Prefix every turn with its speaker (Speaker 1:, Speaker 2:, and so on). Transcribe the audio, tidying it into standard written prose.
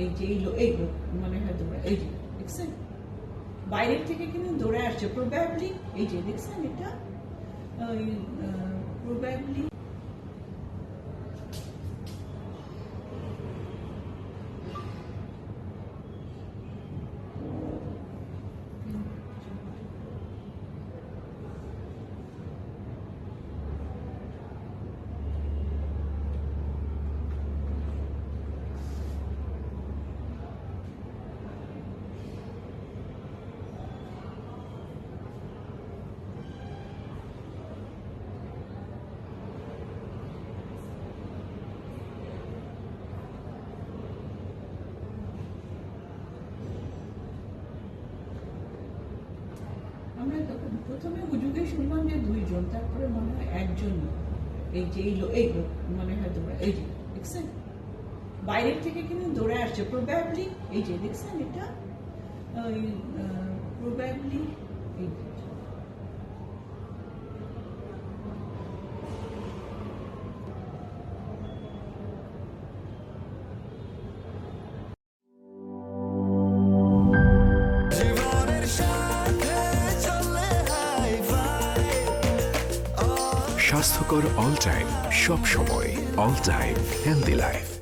Speaker 1: এই যে এই লোক মনে হয় দৌড়া, এই যে দেখছেন বাইরের থেকে কিন্তু দৌড়ে আসছে প্রবাবলি, এই যে দেখছেন এটা প্রবাবলি আমরা প্রথমে হুজুগে শুনলাম যে দুইজন, তারপরে মনে হয় একজন। এই যে এই লোক মনে হয় দৌড়া, এই যে দেখছেন বাইরের থেকে কিন্তু দৌড়ে আসছে প্রবাবলি, এই যে দেখছেন এটা প্রবাবলি এই
Speaker 2: স্বাস্থ্যকর অল টাইম, সব সময় অল টাইম হেলদি লাইফ।